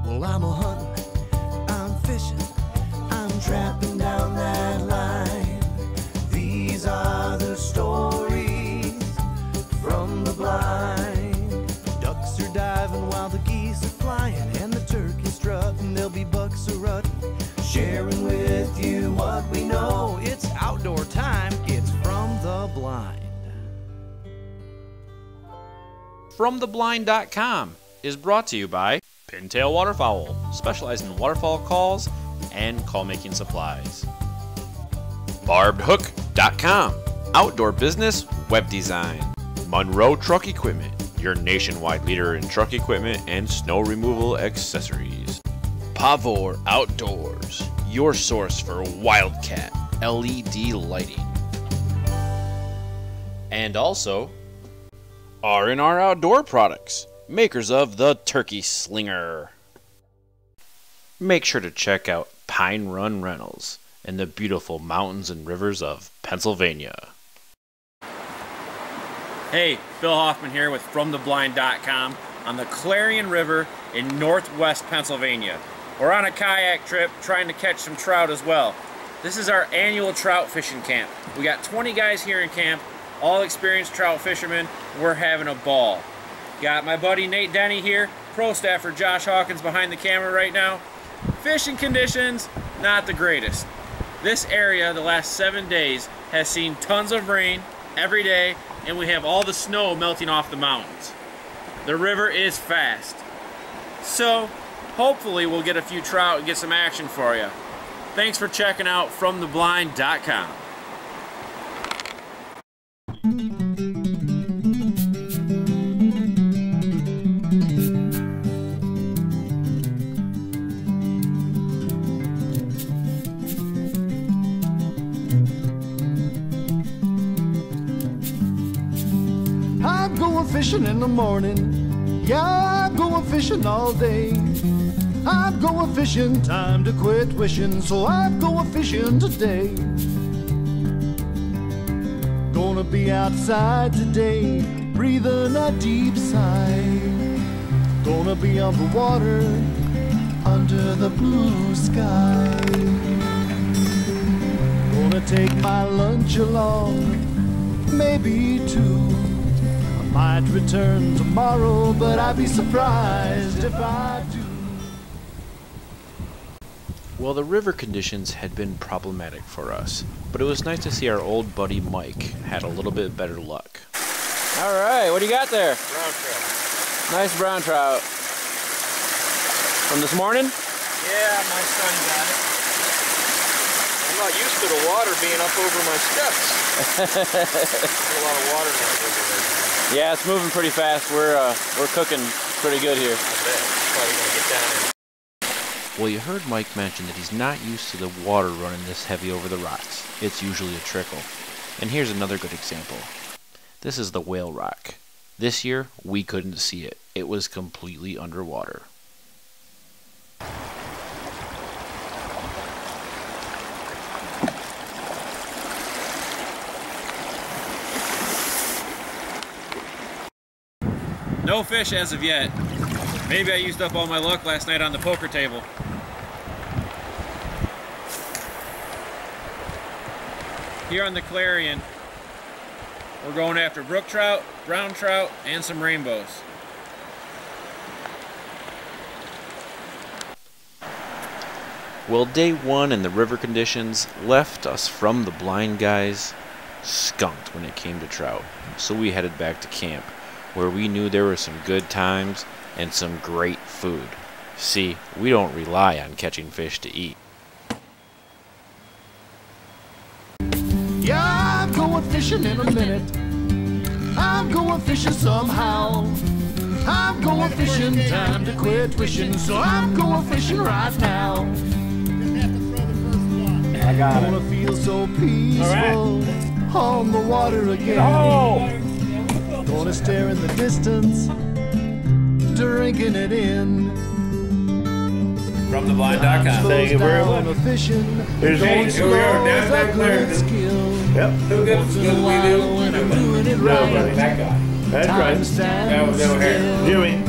Well, I'm a hunting, I'm fishing, I'm trapping down that line. These are the stories from the blind. Ducks are diving while the geese are flying, and the turkeys strutting. There'll be bucks a rutting, sharing with you what we know. It's outdoor time, it's From the Blind. FromTheBlind.com is brought to you by Pintail Waterfowl, specializing in waterfowl calls and call-making supplies. BarbedHook.com, outdoor business web design. Monroe Truck Equipment, your nationwide leader in truck equipment and snow removal accessories. Pavor Outdoors, your source for Wildcat LED lighting. And also, R&R Outdoor Products, makers of the Turkey Slinger. Make sure to check out Pine Run Rentals in the beautiful mountains and rivers of Pennsylvania. Hey, Phil Hoffman here with FromTheBlind.com on the Clarion River in northwest Pennsylvania. We're on a kayak trip trying to catch some trout as well. This is our annual trout fishing camp. We got 20 guys here in camp, all experienced trout fishermen. We're having a ball. Got my buddy Nate Denny here, pro staffer Josh Hawkins behind the camera right now. Fishing conditions, not the greatest. This area the last 7 days has seen tons of rain every day, and we have all the snow melting off the mountains. The river is fast. So hopefully we'll get a few trout and get some action for you. Thanks for checking out FromTheBlind.com. I'm going fishing in the morning. Yeah, I'm going fishing all day. I'm going fishing, time to quit wishing, so I'm going fishing today. Gonna be outside today, breathing a deep sigh. Gonna be on the water, under the blue sky. Gonna take my lunch along, maybe two. I might return tomorrow, but I'd be surprised if I do. Well, the river conditions had been problematic for us, but it was nice to see our old buddy Mike had a little bit better luck. All right, what do you got there? Brown trout. Nice brown trout. From this morning? Yeah, my son got it. I'm not used to the water being up over my steps. There's a lot of water in that river right now. Yeah, it's moving pretty fast. We're cooking pretty good here. I bet. It's probably gonna get down in. Well, you heard Mike mention that he's not used to the water running this heavy over the rocks. It's usually a trickle. And here's another good example. This is the Whale Rock. This year, we couldn't see it. It was completely underwater. No fish as of yet. Maybe I used up all my luck last night on the poker table. Here on the Clarion, we're going after brook trout, brown trout, and some rainbows. Well, day one and the river conditions left us From the Blind guys skunked when it came to trout. So we headed back to camp, where we knew there were some good times and some great food. See, we don't rely on catching fish to eat. Yeah, I'm going fishing in a minute. I'm going fishing somehow. I'm going fishing, time to quit wishing, so I'm going fishing right now. I got Gonna feel so peaceful on the water again. Gonna stare in the distance, drinking it in. FromTheBlind.com. Thank you very much. Here's Nate. Here we are, down that clear. Yep. Who gets good we do? When I'm doing it right. That guy. That's right. That was over here. Jimmy.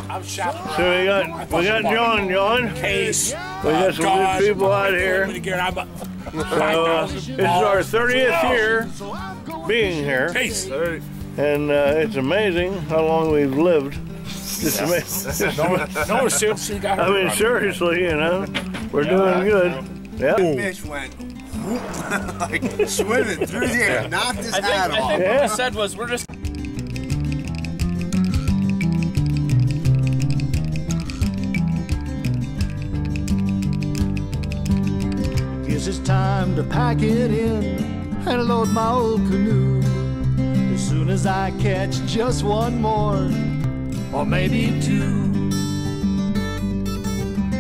I'm So we got John. Case. We got some good people out here. So this is our 30th year being here. Case. And it's amazing how long we've lived. Just amazing. No, seriously, got I mean, seriously, you know, we're doing good. Yeah. Fish went like swimming through the air, knocked his hat off. I think what we said was we're just. Guess it's time to pack it in and load my old canoe. As soon as I catch just one more, or maybe two.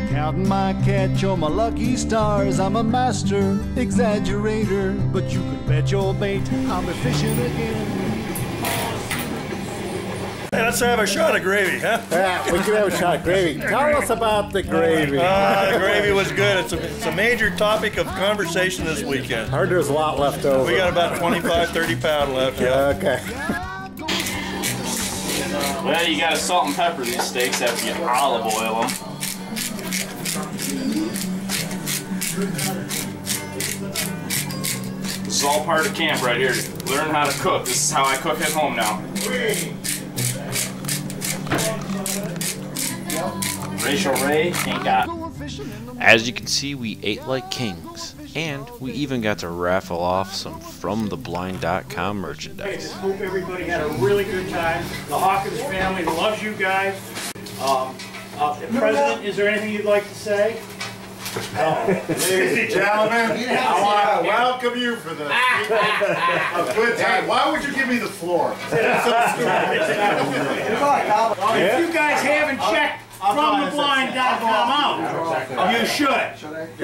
Counting my catch on my lucky stars, I'm a master exaggerator. But you could bet your bait I'll be fishing again. Hey, let's have a shot of gravy, huh? Yeah, we can have a shot of gravy. Tell us about the gravy. The gravy was good. It's a major topic of conversation this weekend. Heard there's a lot left over. We got about 25, 30 pound left. Yeah. Okay. Well, you gotta salt and pepper these steaks after you olive oil them. This is all part of camp right here. Learn how to cook. This is how I cook at home now. Rachel Ray ain't got. As you can see, we ate like kings, and we even got to raffle off some FromTheBlind.com merchandise. I hope everybody had a really good time. The Hawkins family loves you guys. President, is there anything you'd like to say? Ladies and gentlemen, I want to welcome you for the a good time. Why would you give me the floor? If you guys haven't checked FromTheBlind.com out, you should.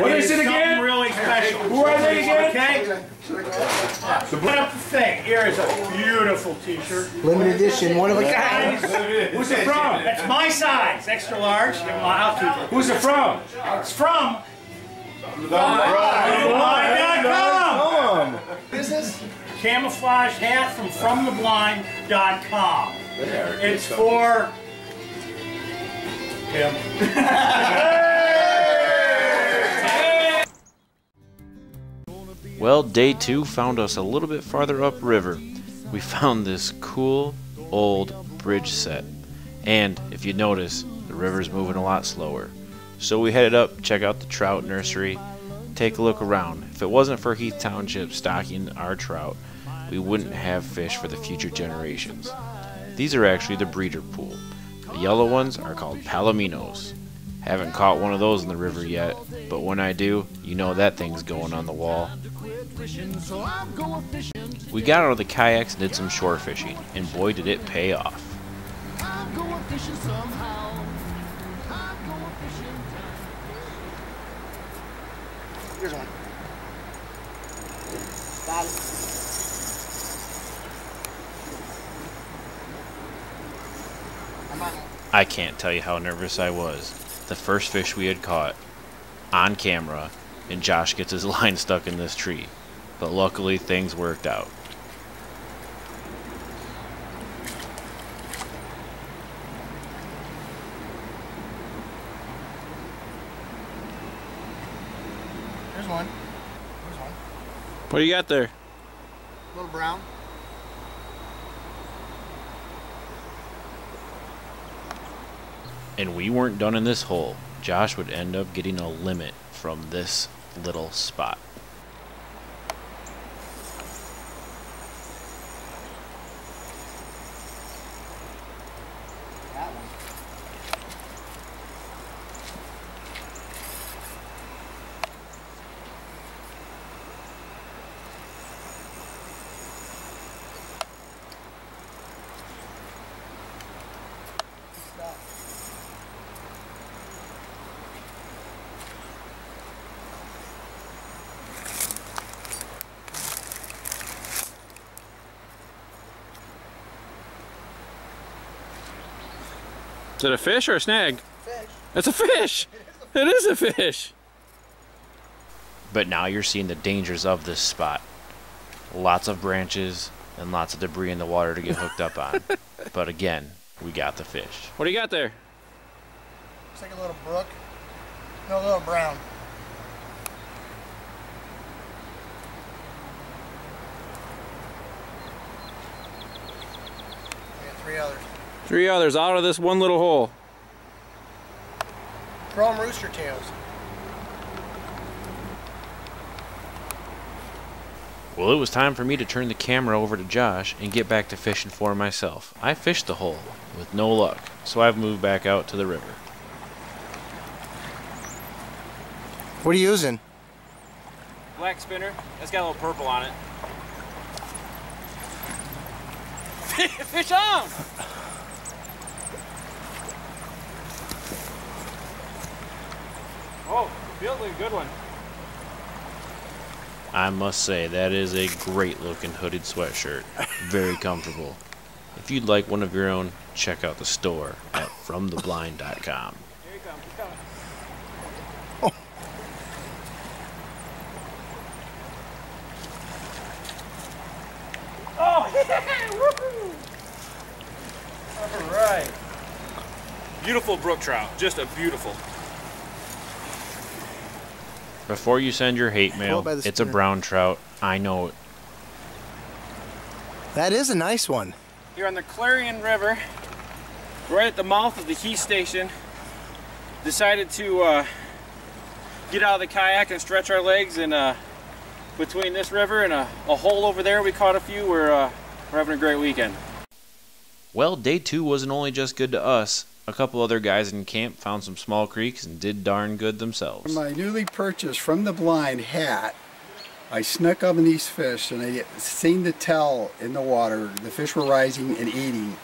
What is it again? Something really special. Who are they again? Okay. Put up the thing. Here is a beautiful T-shirt. Limited edition, one of a kind. Who's it from? That's my size, extra large. I'll keep it. Who's it from? It's from FromTheBlind.com. Business camouflage hat from FromTheBlind.com. It's for him. Well, day 2 found us a little bit farther upriver. We found this cool old bridge set, and if you notice, the river's moving a lot slower. So we headed up, check out the trout nursery, take a look around. If it wasn't for Heath Township stocking our trout, we wouldn't have fish for the future generations. These are actually the breeder pool. The yellow ones are called palominos. Haven't caught one of those in the river yet, but when I do, you know that thing's going on the wall. We got out of the kayaks and did some shore fishing, and boy did it pay off. Here's one. Got it. I can't tell you how nervous I was. The first fish we had caught on camera, and Josh gets his line stuck in this tree. But luckily things worked out. There's one. There's one. What do you got there? Little brown. And we weren't done in this hole. Josh would end up getting a limit from this little spot. That one. Is it a fish or a snag? Fish. It's a fish! It is a fish! But now you're seeing the dangers of this spot. Lots of branches and lots of debris in the water to get hooked up on. But again, we got the fish. What do you got there? Looks like a little brook. No, a little brown. We got 3 others. 3 others out of this one little hole. Chrome rooster tails. Well, it was time for me to turn the camera over to Josh and get back to fishing for myself. I fished the hole with no luck, so I've moved back out to the river. What are you using? Black spinner. That's got a little purple on it. Fish on! Oh, feels like a good one. I must say, that is a great looking hooded sweatshirt. Very comfortable. If you'd like one of your own, check out the store at FromTheBlind.com. Here he comes, he's coming. Oh, yeah! Woohoo! All right. Beautiful brook trout, just a beautiful. Before you send your hate mail, by the it's a spinner. brown trout. I know it. That is a nice one. Here on the Clarion River, right at the mouth of the Heath Station, decided to get out of the kayak and stretch our legs, and between this river and a hole over there we caught a few. We're having a great weekend. Well, day 2 wasn't only just good to us. A couple other guys in camp found some small creeks and did darn good themselves. My newly purchased From the Blind hat, I snuck up in these fish and I seen the tell in the water. The fish were rising and eating.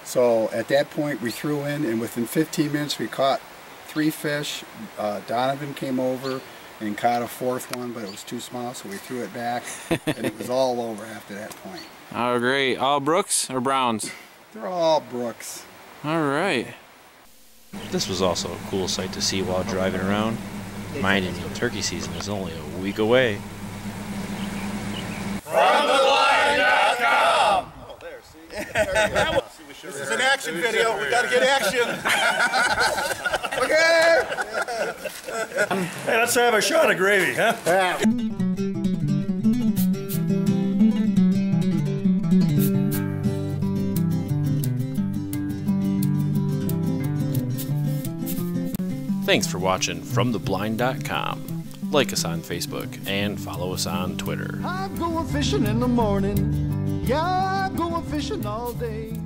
So at that point we threw in, and within 15 minutes we caught 3 fish. Donovan came over and caught a 4th one, but it was too small, so we threw it back and it was all over after that point. Oh, great. All brooks or browns? They're all brooks. All right. This was also a cool sight to see while driving around. Minding you, turkey season is only a week away. FromTheBlind.com. Oh, there, see? This is an action video. We gotta get action. Okay. Hey, let's have a shot of gravy, huh? Thanks for watching FromTheBlind.com. Like us on Facebook and follow us on Twitter. I'm going fishing in the morning. Yeah, I'm going fishing all day.